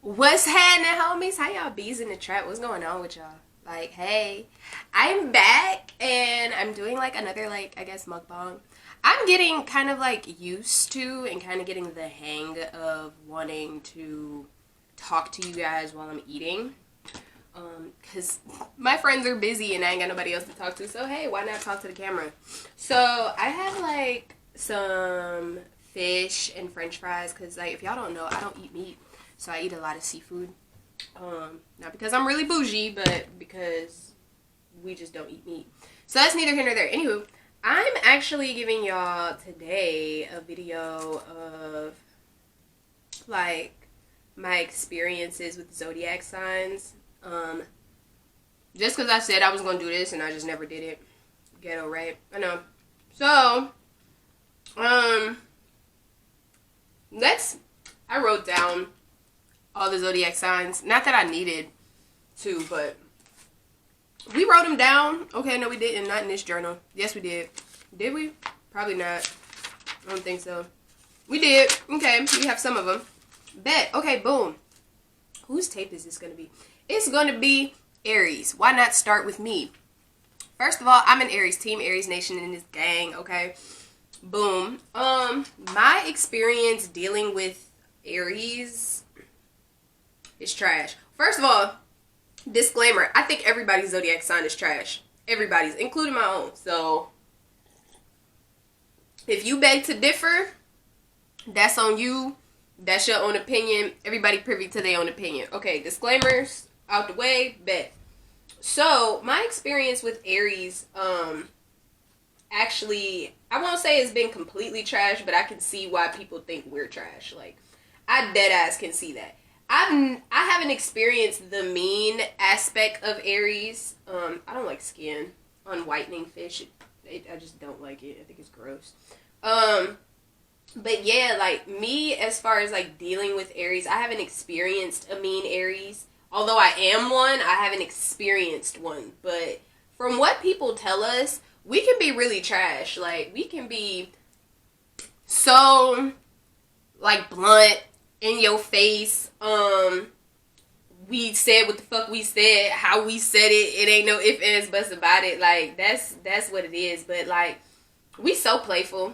What's happening, homies? How y'all bees in the trap? What's going on with y'all? Like, hey, I'm back and I'm doing like another, like, I guess mukbang. I'm getting kind of like used to and kind of getting the hang of wanting to talk to you guys while I'm eating. Because my friends are busy and I ain't got nobody else to talk to. So, hey, why not talk to the camera? So, I have like some fish and french fries because, like, if y'all don't know, I don't eat meat. So I eat a lot of seafood. Not because I'm really bougie, but because we just don't eat meat. So that's neither here nor there. Anywho, I'm actually giving y'all today a video of like my experiences with zodiac signs. Just because I said I was going to do this and I just never did it. Ghetto, right? I know. So, I wrote down all the zodiac signs. Not that I needed to, but we wrote them down. Okay, no, we didn't. Not in this journal. Yes, we did. Did we? Probably not. I don't think so. We did. Okay, we have some of them. Bet. Okay, boom. Whose tape is this going to be? It's going to be Aries. Why not start with me? First of all, I'm an Aries. Team Aries Nation in this gang, okay? Boom. My experience dealing with Aries is trash. First of all, disclaimer, I think everybody's zodiac sign is trash. Everybody's, including my own. So, if you beg to differ, that's on you. That's your own opinion. Everybody privy to their own opinion. Okay, disclaimers out the way, bet. So, my experience with Aries, actually, I won't say it's been completely trash, but I can see why people think we're trash. Like, I deadass can see that. I haven't experienced the mean aspect of Aries. I don't like skin on whitening fish. I just don't like it. I think it's gross. But yeah, like me, as far as like dealing with Aries, I haven't experienced a mean Aries. Although I am one, I haven't experienced one. But from what people tell us, we can be really trash. Like, we can be so, like, blunt, in your face. We said what the fuck we said, how we said it. It ain't no ifs, ands, buts about it. Like, that's what it is. But, like, we so playful.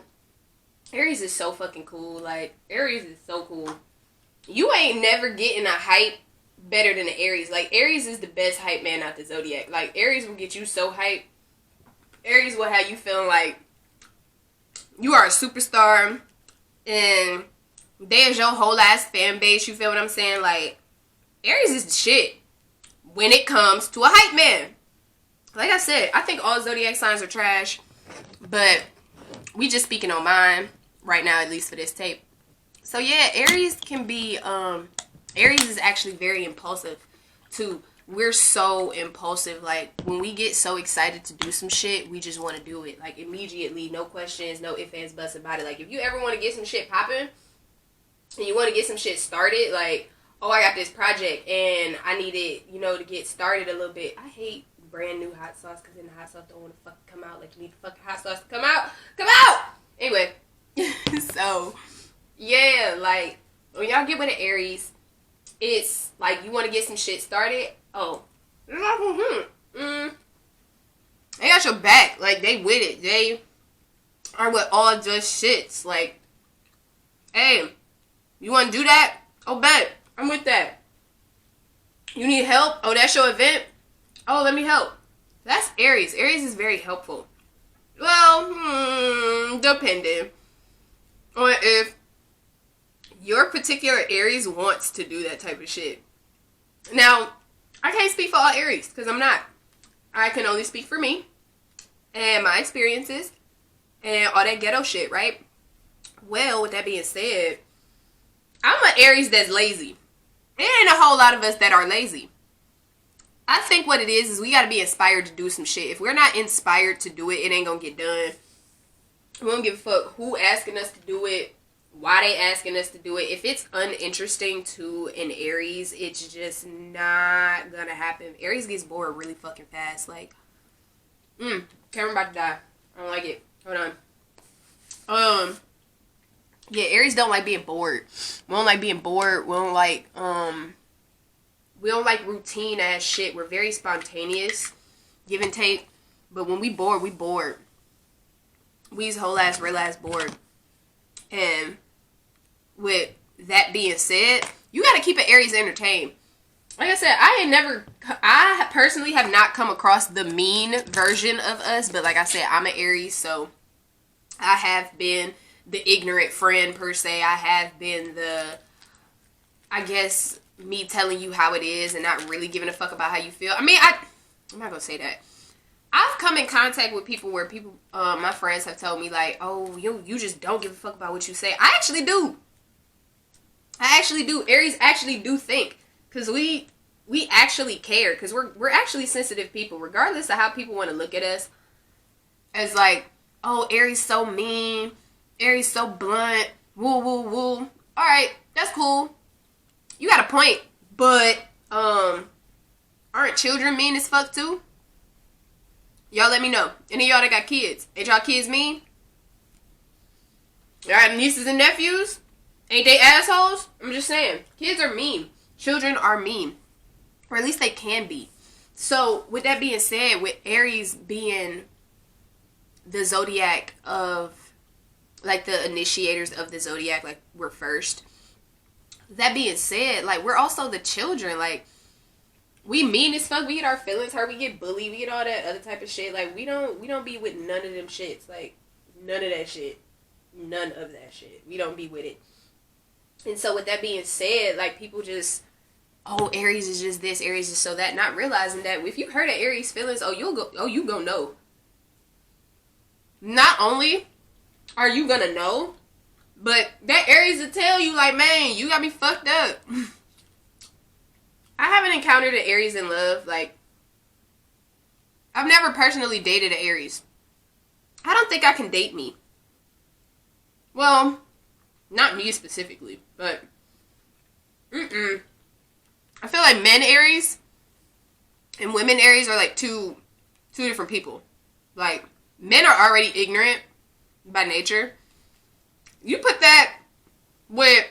Aries is so fucking cool. Like, Aries is so cool. You ain't never getting a hype better than the Aries. Like, Aries is the best hype man out the zodiac. Like, Aries will get you so hype. Aries will have you feeling like you are a superstar and there's your whole ass fan base. You feel what I'm saying? Like, Aries is the shit when it comes to a hype man. Like I said, I think all zodiac signs are trash, but we just speaking on mine right now, at least for this tape. So yeah, Aries can be, Aries is actually very impulsive too. We're so impulsive. Like, when we get so excited to do some shit, we just want to do it. Like, immediately, no questions, no ifs, ands, buts about it. Like, if you ever want to get some shit popping, and you want to get some shit started, like, oh, I got this project, and I need it, you know, to get started a little bit. I hate brand new hot sauce, because then the hot sauce don't want to fucking come out. Like, you need the fucking hot sauce to come out. Come out! Anyway, so, yeah, like, when y'all get with an Aries, it's, like, you want to get some shit started. Oh. They got your back. Like, they with it. They are with all just shits. Like, hey, you want to do that? Oh, bet. I'm with that. You need help? Oh, that's your event? Oh, let me help. That's Aries. Aries is very helpful. Well, depending on if your particular Aries wants to do that type of shit. Now, I can't speak for all Aries, because I'm not. I can only speak for me and my experiences and all that ghetto shit, right? Well, with that being said, I'm an Aries that's lazy. There ain't a whole lot of us that are lazy. I think what it is we got to be inspired to do some shit. If we're not inspired to do it, it ain't going to get done. We don't give a fuck who asking us to do it, why they asking us to do it. If it's uninteresting to an Aries, it's just not gonna happen. Aries gets bored really fucking fast. Like, camera about to die. I don't like it. Hold on. Yeah, Aries don't like being bored. We don't like being bored. We don't like, We don't like routine ass shit. We're very spontaneous, give and take. But when we bored, we bored. We's whole ass, real ass bored. And with that being said, you gotta keep an Aries entertained. Like I said, I personally have not come across the mean version of us. But like I said, I'm an Aries, so I have been the ignorant friend per se. I have been I guess, me telling you how it is and not really giving a fuck about how you feel. I mean, I'm not gonna say that. I've come in contact with people where my friends have told me like, oh, you just don't give a fuck about what you say. I actually do. Aries actually do think, because we actually care, because we're actually sensitive people, regardless of how people want to look at us. As like, oh, Aries so mean, Aries so blunt, woo woo woo. All right, that's cool. You got a point, but aren't children mean as fuck too? Y'all let me know. Any of y'all that got kids, ain't y'all kids mean? Y'all got nieces and nephews? Ain't they assholes? I'm just saying. Kids are mean. Children are mean. Or at least they can be. So, with that being said, with Aries being the zodiac of, like, the initiators of the zodiac, like, we're first. That being said, like, we're also the children. Like, we mean as fuck. We get our feelings hurt. We get bullied. We get all that other type of shit. Like, we don't be with none of them shits. Like, none of that shit. None of that shit. We don't be with it. And so with that being said, like, people just, oh, Aries is just this, Aries is so that, not realizing that if you hurt an Aries feelings, you gonna know. Not only are you gonna know, but that Aries will tell you, like, man, you got me fucked up. I haven't encountered an Aries in love. Like, I've never personally dated an Aries. I don't think I can date me. Well, not me specifically, but I feel like men Aries and women Aries are like two different people. Like, men are already ignorant by nature. You put that with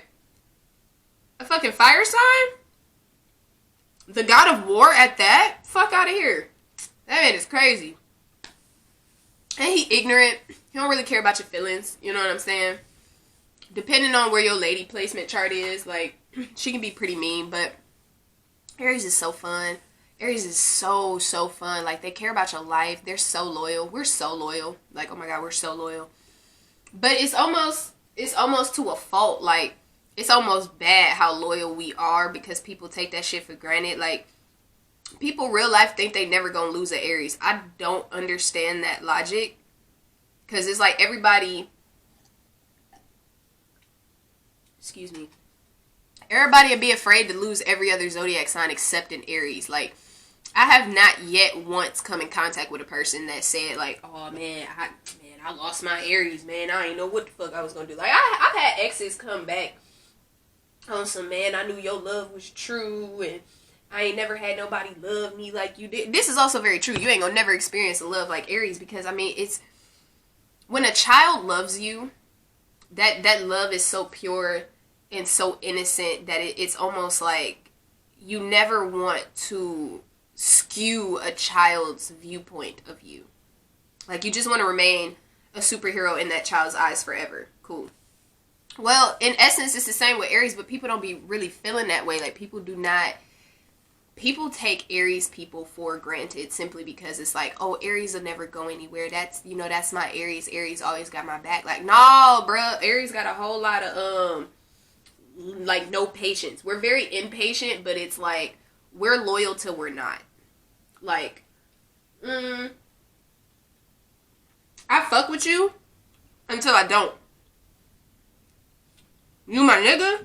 a fucking fire sign, the god of war at that, fuck out of here. That man is crazy. And he ignorant. He don't really care about your feelings. You know what I'm saying? Depending on where your lady placement chart is, like, she can be pretty mean, but Aries is so fun. Aries is so fun. Like, they care about your life. They're so loyal. We're so loyal. Like, oh my god, we're so loyal. But it's almost to a fault. Like, it's almost bad how loyal we are, because people take that shit for granted. Like, people real life think they never gonna lose an Aries. I don't understand that logic, because it's like everybody would be afraid to lose every other zodiac sign except an Aries. Like, I have not yet once come in contact with a person that said, like, oh man, I lost my Aries, man. I ain't know what the fuck I was gonna do. Like, I've had exes come back on some, man, I knew your love was true, and I ain't never had nobody love me like you did. This is also very true. You ain't gonna never experience a love like Aries, because, I mean, it's, when a child loves you, that love is so pure and so innocent that it's almost like you never want to skew a child's viewpoint of you. Like, you just want to remain a superhero in that child's eyes forever. Cool. Well, in essence, it's the same with Aries, but people don't be really feeling that way. Like, people take Aries people for granted simply because it's like, oh, Aries will never go anywhere. That's my Aries. Aries always got my back. Like, no, bruh. Aries got a whole lot of, like, no patience. We're very impatient, but it's like, we're loyal till we're not. Like, I fuck with you until I don't. You my nigga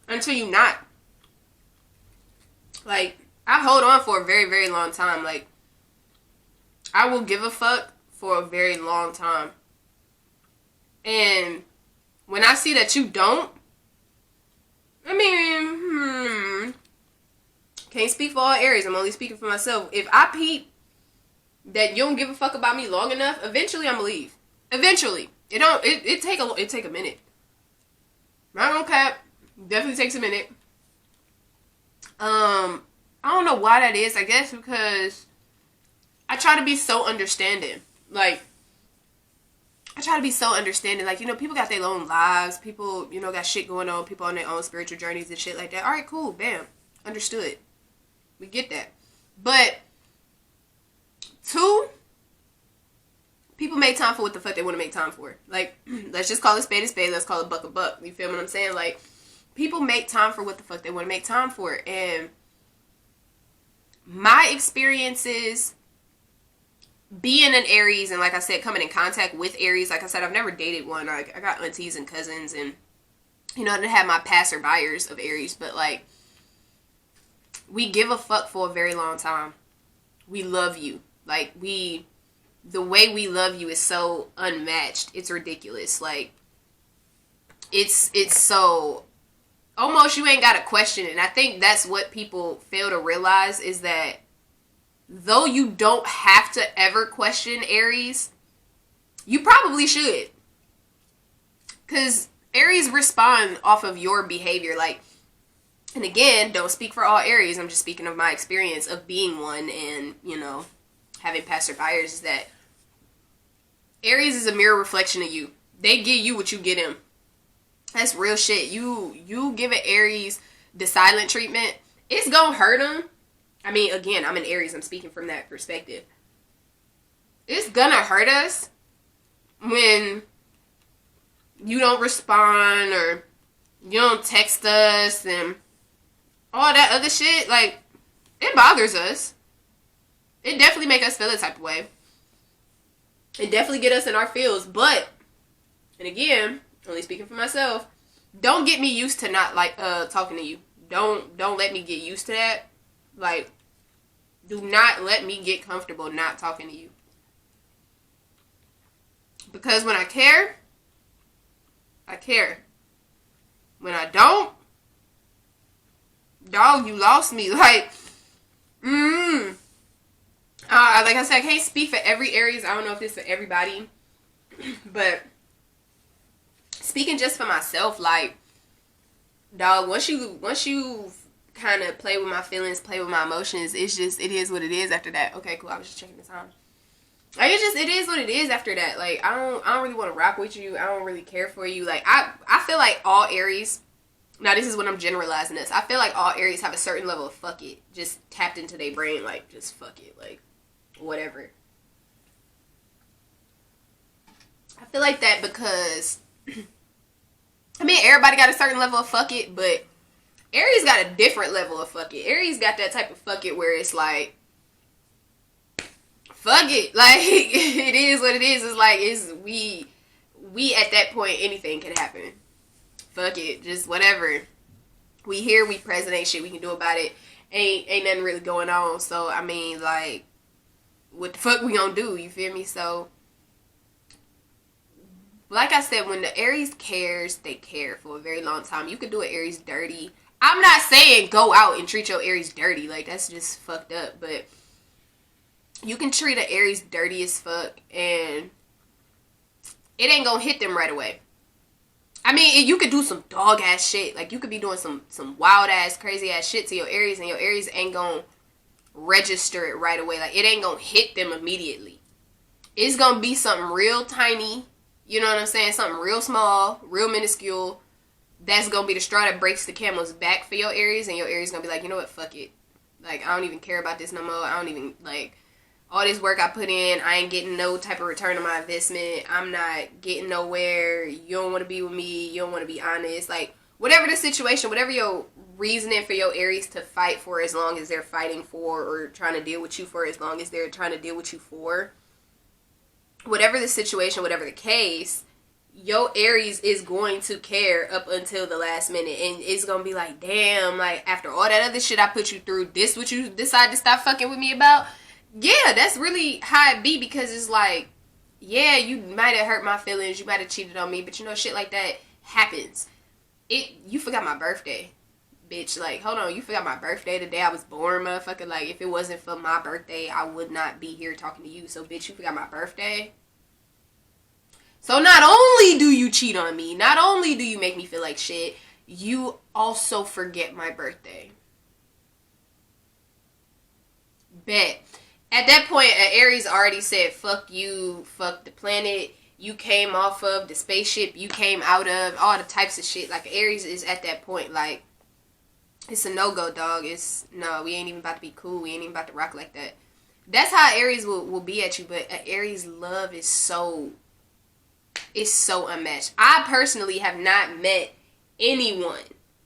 until you not. Like, I hold on for a very, very long time. Like, I will give a fuck for a very long time. And when I see that you don't, I mean, can't speak for all Aries. I'm only speaking for myself. If I peep that you don't give a fuck about me long enough, eventually I'm gonna leave. Eventually. It take a minute. Not gonna cap. Definitely takes a minute. know why that is. I guess because I try to be so understanding. Like, I try to be so understanding. Like, you know, people got their own lives. People, you know, got shit going on. People on their own spiritual journeys and shit like that. All right, cool. Bam. Understood. We get that. But, two, people make time for what the fuck they want to make time for. Like, let's just call it spade a spade. Let's call it buck a buck. You feel what I'm saying? Like, people make time for what the fuck they want to make time for. And my experiences being an Aries, and like I said, coming in contact with Aries, like I said, I've never dated one. Like, I got aunties and cousins, and, you know, I didn't have my passerbyers of Aries, but, like, we give a fuck for a very long time. We love you. Like, the way we love you is so unmatched. It's ridiculous. Like, it's so, almost you ain't got to question it. And I think that's what people fail to realize, is that though you don't have to ever question Aries, you probably should. Because Aries respond off of your behavior. Like, and again, don't speak for all Aries. I'm just speaking of my experience of being one and, you know, having passerbyers, is that Aries is a mirror reflection of you. They give you what you get them. That's real shit. You give an Aries the silent treatment, it's gonna hurt them. I mean, again, I'm an Aries. I'm speaking from that perspective. It's gonna hurt us when you don't respond or you don't text us and all that other shit. Like, it bothers us. It definitely make us feel a type of way. It definitely get us in our feels. But, and again, only speaking for myself, don't get me used to not like talking to you. Don't let me get used to that. Like, do not let me get comfortable not talking to you. Because when I care, I care. When I don't, dog, you lost me. Like, like I said, I can't speak for every Aries. I don't know if it's for everybody. But speaking just for myself, like, dog, once you kind of play with my feelings, play with my emotions, it's just, it is what it is after that. Okay, cool. I was just checking the time. Like, it is what it is after that. Like, I don't really want to rock with you. I don't really care for you. Like, I feel like all Aries, now this is when I'm generalizing this, I feel like all Aries have a certain level of fuck it, just tapped into their brain, like, just fuck it, like, whatever. I feel like that because, I mean, everybody got a certain level of fuck it, but Aries got a different level of fuck it. Aries got that type of fuck it where it's like, fuck it. Like, it is what it is. It's like, we at that point, anything can happen. Fuck it. Just whatever. We here, we present, ain't shit we can do about it. Ain't nothing really going on. So, I mean, like, what the fuck we gonna do? You feel me? So, like I said, when the Aries cares, they care for a very long time. You could do an Aries dirty. I'm not saying go out and treat your Aries dirty. Like, that's just fucked up. But you can treat an Aries dirty as fuck, and it ain't gonna hit them right away. I mean, you could do some dog ass shit. Like, you could be doing some wild ass, crazy ass shit to your Aries, and your Aries ain't gonna register it right away. Like, it ain't gonna hit them immediately. It's gonna be something real tiny. You know what I'm saying? Something real small, real minuscule. That's gonna be the straw that breaks the camel's back for your Aries, and your Aries gonna be like, you know what, fuck it. Like, I don't even care about this no more. I don't even, like, all this work I put in, I ain't getting no type of return on my investment. I'm not getting nowhere. You don't want to be with me. You don't want to be honest. Like, whatever the situation, whatever your reasoning for your Aries to fight for, as long as they're fighting for, or trying to deal with you for, as long as they're trying to deal with you for, whatever the situation, whatever the case, your Aries is going to care up until the last minute. And it's going to be like, damn, like, after all that other shit I put you through, this what you decide to stop fucking with me about? Yeah, that's really how it be, because it's like, yeah, you might have hurt my feelings, you might have cheated on me, but you know, shit like that happens. You forgot my birthday, bitch. Like, hold on, you forgot my birthday, the day I was born, motherfucker. Like, if it wasn't for my birthday, I would not be here talking to you. So, bitch, you forgot my birthday? So, not only do you cheat on me, not only do you make me feel like shit, you also forget my birthday. Bet. At that point, Aries already said, fuck you, fuck the planet you came off of, the spaceship you came out of, all the types of shit. Like, Aries is at that point, like, it's a no-go, dog. It's, no, we ain't even about to be cool. We ain't even about to rock like that. That's how Aries will be at you, but Aries' love is so unmatched. I personally have not met anyone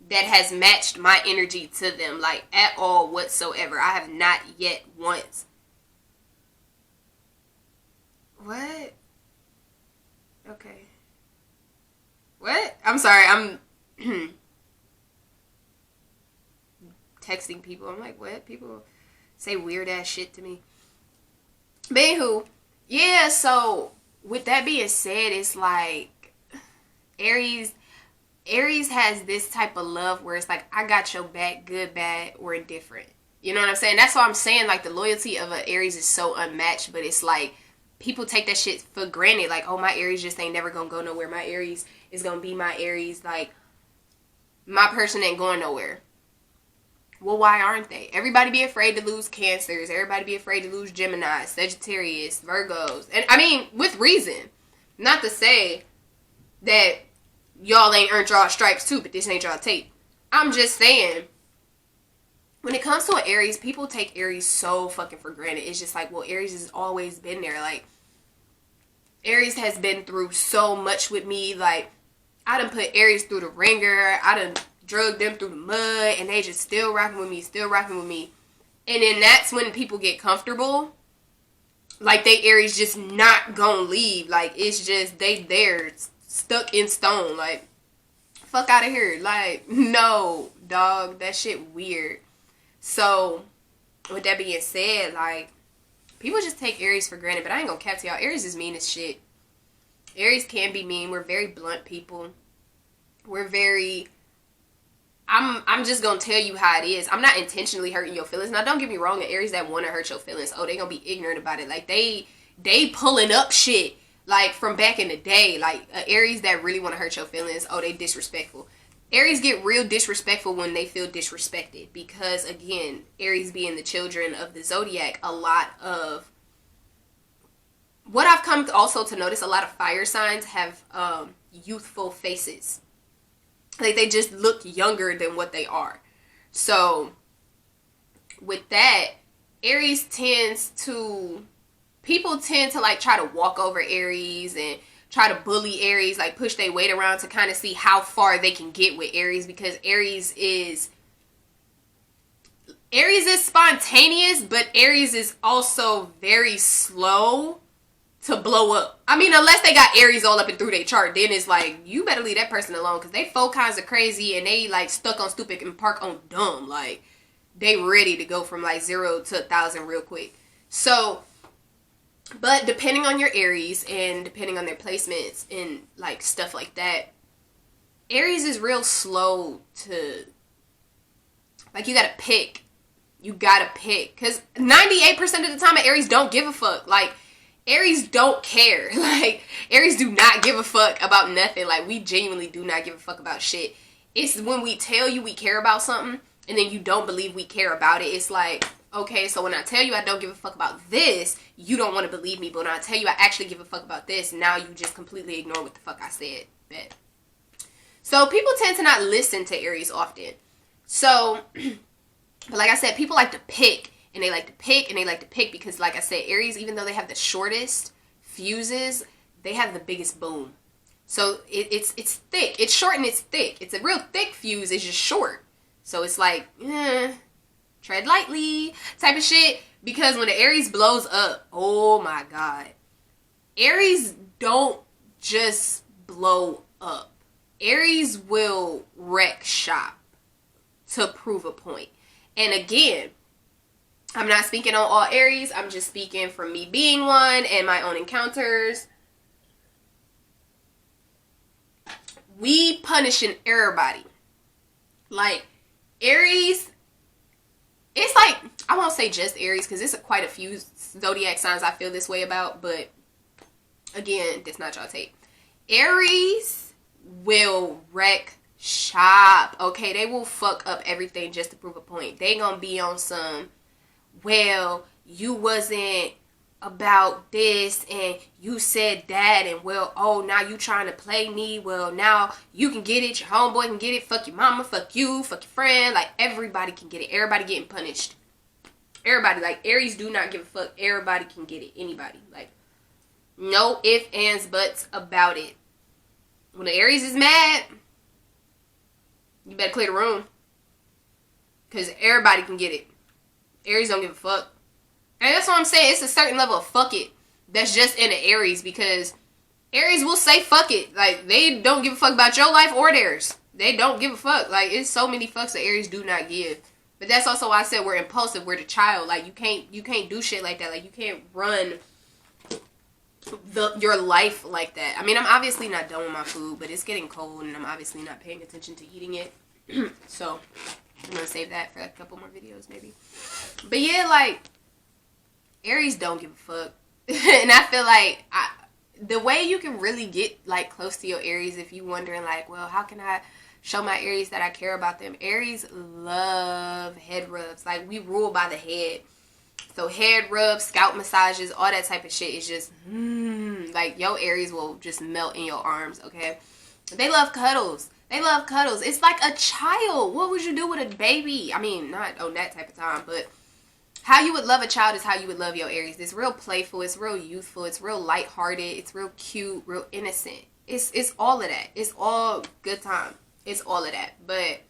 that has matched my energy to them, like, at all whatsoever. I have not yet once. What? Okay. What? I'm sorry, I'm texting people. I'm like, what? People say weird ass shit to me. But anywho, yeah, so with that being said, it's like Aries has this type of love where it's like, I got your back, good, bad, or indifferent. You know what I'm saying? That's why I'm saying, like, the loyalty of an Aries is so unmatched, but it's like, people take that shit for granted. Like, oh, my Aries just ain't never gonna go nowhere. My Aries is gonna be my Aries. Like, my person ain't going nowhere. Well, why aren't they? Everybody be afraid to lose Cancers. Everybody be afraid to lose Geminis, Sagittarius, Virgos. And, I mean, with reason. Not to say that y'all ain't earned y'all stripes too, but this ain't y'all tape. I'm just saying, when it comes to an Aries, people take Aries so fucking for granted. It's just like, well, Aries has always been there. Like, Aries has been through so much with me. Like, I done put Aries through the ringer. I done drugged them through the mud, and they just still rocking with me, still rocking with me. And then that's when people get comfortable. Like, they Aries just not gonna leave. Like, it's just, they there, stuck in stone. Like, fuck out of here. Like, no, dog, that shit weird. So, with that being said, like, people just take Aries for granted, but I ain't gonna cap to y'all. Aries is mean as shit. Aries can be mean. We're very blunt people. We're very, I'm just gonna tell you how it is. I'm not intentionally hurting your feelings. Now, don't get me wrong, an Aries that want to hurt your feelings, oh, they gonna be ignorant about it. Like, they pulling up shit, like, from back in the day. Like, Aries that really want to hurt your feelings, oh, they disrespectful. Aries get real disrespectful when they feel disrespected. Because, again, Aries being the children of the zodiac, a lot of, what I've come also to notice, a lot of fire signs have youthful faces. Like, they just look younger than what they are. So, with that, Aries people tend to, like, try to walk over Aries and try to bully Aries, like, push their weight around to kind of see how far they can get with Aries, because Aries is spontaneous, but Aries is also very slow to blow up. I mean, unless they got Aries all up and through their chart, then it's like, you better leave that person alone, because they 4 kinds of crazy, and they, like, stuck on stupid and park on dumb. Like, they ready to go from, like, 0 to 1,000 real quick. So, but depending on your Aries, and depending on their placements, and, like, stuff like that, Aries is real slow to, like, you gotta pick. You gotta pick. Because 98% of the time, Aries don't give a fuck. Like, Aries don't care. Like, Aries do not give a fuck about nothing. Like, we genuinely do not give a fuck about shit. It's when we tell you we care about something, and then you don't believe we care about it. It's like, okay, so when I tell you I don't give a fuck about this, you don't want to believe me. But when I tell you I actually give a fuck about this, now you just completely ignore what the fuck I said. Bet. So, people tend to not listen to Aries often. So, like I said, people like to pick. And they like to pick, and they like to pick because, like I said, Aries, even though they have the shortest fuses, they have the biggest boom. So it's thick. It's short and it's thick. It's a real thick fuse. It's just short. So it's like, tread lightly type of shit. Because when the Aries blows up, oh my God. Aries don't just blow up. Aries will wreck shop to prove a point. And again, I'm not speaking on all Aries. I'm just speaking from me being one and my own encounters. We punishing everybody. Like, Aries, it's like, I won't say just Aries, because there's quite a few zodiac signs I feel this way about. But, again, that's not y'all tape. Aries will wreck shop. Okay, they will fuck up everything just to prove a point. They gonna be on some, well, you wasn't about this and you said that, and well, oh, now you trying to play me, well, now you can get it, your homeboy can get it, fuck your mama, fuck you, fuck your friend, like, everybody can get it, everybody getting punished, everybody, like, Aries do not give a fuck, everybody can get it, anybody, like, no ifs, ands, buts about it. When the Aries is mad, you better clear the room, because everybody can get it. Aries don't give a fuck. And that's what I'm saying. It's a certain level of fuck it that's just in the Aries, because Aries will say fuck it. Like, they don't give a fuck about your life or theirs. They don't give a fuck. Like, it's so many fucks that Aries do not give. But that's also why I said we're impulsive. We're the child. Like, you can't do shit like that. Like, you can't run your life like that. I mean, I'm obviously not done with my food, but it's getting cold and I'm obviously not paying attention to eating it. So I'm gonna save that for a couple more videos maybe. But yeah, like, Aries don't give a fuck. And I feel like the way you can really get, like, close to your Aries, if you wondering, like, well, how can I show my Aries that I care about them? Aries love head rubs. Like, we rule by the head. So head rubs, scalp massages, all that type of shit is just, like, your Aries will just melt in your arms, okay? They love cuddles. They love cuddles. It's like a child. What would you do with a baby? I mean, not on that type of time, but how you would love a child is how you would love your Aries. It's real playful. It's real youthful. It's real lighthearted. It's real cute, real innocent. It's all of that. It's all good time. It's all of that. But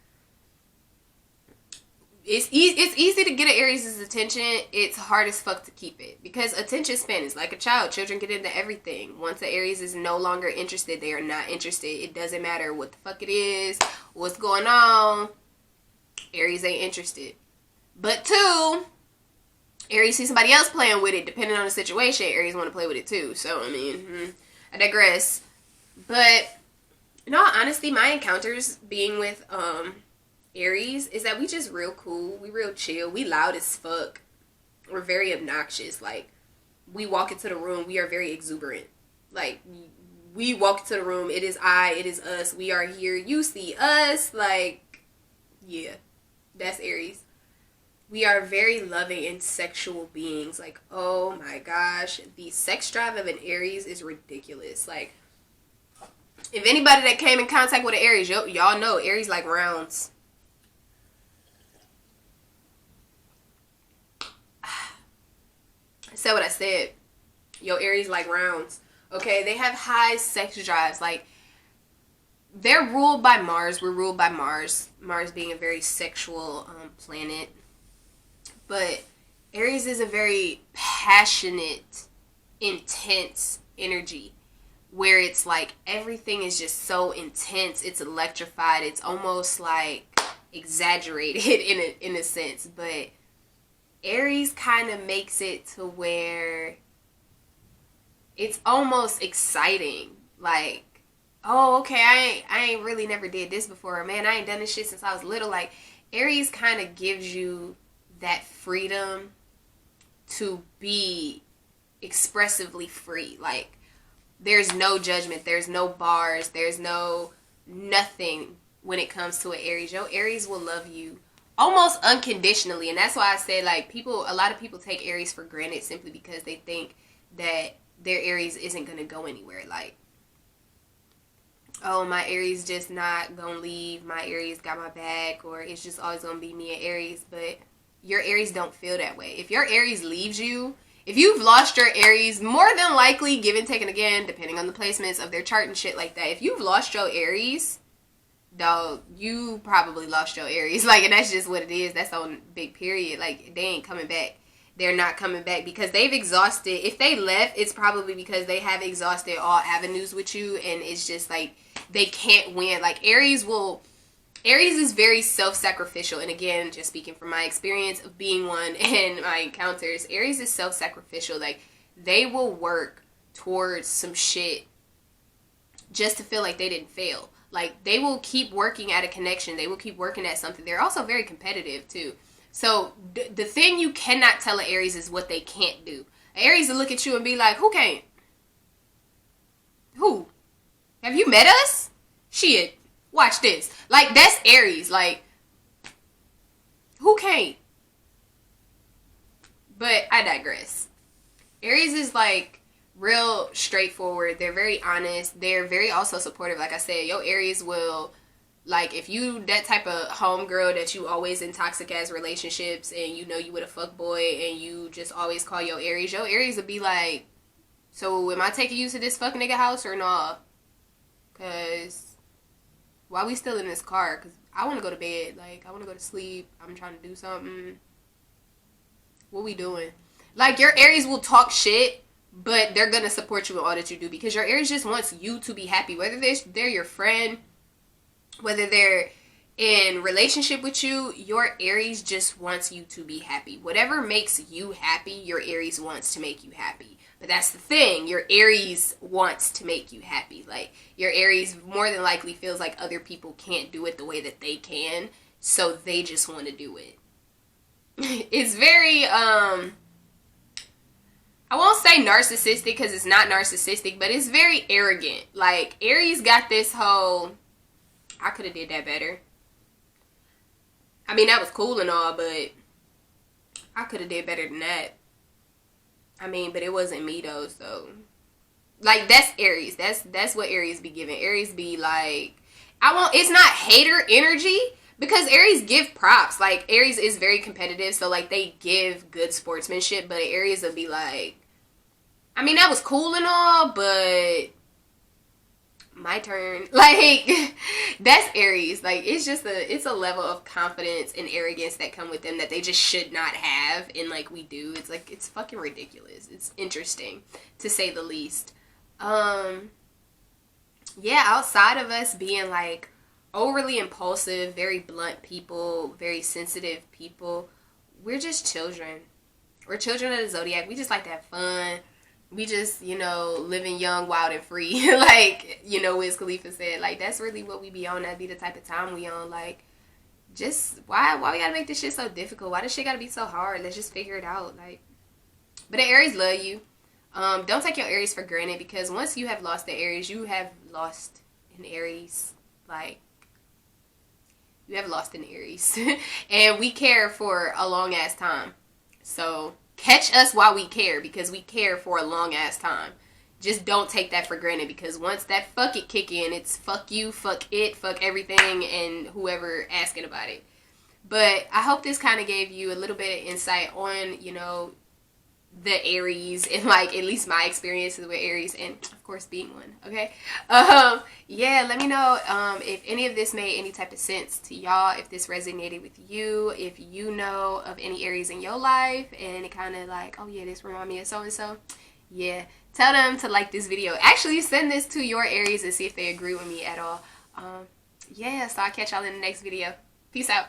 it's easy to get an Aries' attention. It's hard as fuck to keep it, because attention span is like a child. Children get into everything. Once an Aries is no longer interested, they are not interested. It doesn't matter what the fuck it is, what's going on. Aries ain't interested. But two, Aries see somebody else playing with it, depending on the situation, Aries want to play with it too. So, I mean, I digress. But in all honesty, my encounters being with Aries is that we just real cool. We real chill. We loud as fuck. We're very obnoxious. Like, we walk into the room, we are very exuberant. Like, we walk into the room, it is I, it is us. We are here. You see us. Like, yeah, that's Aries. We are very loving and sexual beings. Like, oh my gosh, the sex drive of an Aries is ridiculous. Like, if anybody that came in contact with an Aries, y'all know Aries like rounds. I said what I said. Yo, Aries like rounds. Okay, they have high sex drives. Like, they're ruled by Mars. We're ruled by Mars. Mars being a very sexual planet. But Aries is a very passionate, intense energy, where it's like everything is just so intense. It's electrified. It's almost like exaggerated in a sense. But Aries kind of makes it to where it's almost exciting. Like, oh, okay, I ain't really never did this before. Man, I ain't done this shit since I was little. Like, Aries kind of gives you that freedom to be expressively free. Like, there's no judgment, there's no bars, there's no nothing when it comes to an Aries. Your Aries will love you almost unconditionally. And that's why I say, like, a lot of people take Aries for granted simply because they think that their Aries isn't going to go anywhere. Like, oh, my Aries just not going to leave, my Aries got my back, or it's just always going to be me and Aries. But your Aries don't feel that way. If your Aries leaves you, if you've lost your Aries, more than likely, given, taken again, depending on the placements of their chart and shit like that, if you've lost your Aries, dog, you probably lost your Aries. Like, and that's just what it is. That's on big period. Like, they ain't coming back. They're not coming back because they've exhausted. If they left, it's probably because they have exhausted all avenues with you, and it's just like they can't win. Like, Aries is very self-sacrificial. And again, just speaking from my experience of being one and my encounters, Aries is self-sacrificial. Like, they will work towards some shit just to feel like they didn't fail. Like, they will keep working at a connection. They will keep working at something. They're also very competitive, too. So, the thing you cannot tell an Aries is what they can't do. An Aries will look at you and be like, who can't? Who? Have you met us? Shit. Watch this. Like, that's Aries. Like, who can't? But I digress. Aries is like real straightforward. They're very honest. They're very also supportive. Like I said, your Aries will, like, if you that type of homegirl that you always in toxic ass relationships and you know you with a fuck boy and you just always call your Aries will be like, so am I taking you to this fuck nigga house or not? Cause why we still in this car? Cause I want to go to bed. Like, I want to go to sleep. I'm trying to do something. What we doing? Like, your Aries will talk shit, but they're gonna support you in all that you do because your Aries just wants you to be happy. Whether they're your friend, whether they're in relationship with you, your Aries just wants you to be happy. Whatever makes you happy, your Aries wants to make you happy. But that's the thing, your Aries wants to make you happy. Like, your Aries more than likely feels like other people can't do it the way that they can, so they just want to do it. It's very, I won't say narcissistic because it's not narcissistic, but it's very arrogant. Like, Aries got this whole, I could have did that better. I mean, that was cool and all, but I could have did better than that. I mean, but it wasn't me though, so. Like, that's Aries. That's what Aries be giving. Aries be like, it's not hater energy. Because Aries give props. Like, Aries is very competitive, so, like, they give good sportsmanship, but Aries will be like, I mean, that was cool and all, but my turn. Like, that's Aries. Like, it's a level of confidence and arrogance that come with them that they just should not have, and, like, we do. It's, like, it's fucking ridiculous. It's interesting, to say the least. Yeah, outside of us being, like, overly impulsive, very blunt people, very sensitive people, we're just children. We're children of the zodiac. We just like to have fun. We just, living young, wild, and free. Like, Wiz Khalifa said. Like, that's really what we be on. That be the type of time we on. Like, just, why we gotta make this shit so difficult? Why this shit gotta be so hard? Let's just figure it out. Like, but the Aries love you. Don't take your Aries for granted, because once you have lost the Aries, you have lost an Aries. Like, you have lost an Aries. And we care for a long ass time. So catch us while we care, because we care for a long ass time. Just don't take that for granted, because once that fuck it kick in, it's fuck you, fuck it, fuck everything, and whoever asking about it. But I hope this kind of gave you a little bit of insight on, the Aries, and, like, at least my experiences with Aries, and of course being one. Okay, yeah, let me know if any of this made any type of sense to y'all, if this resonated with you, if you know of any Aries in your life and it kind of like, oh yeah, this remind me of so and so. Yeah, tell them to like this video. Actually, send this to your Aries and see if they agree with me at all. Yeah, so I'll catch y'all in the next video. Peace out.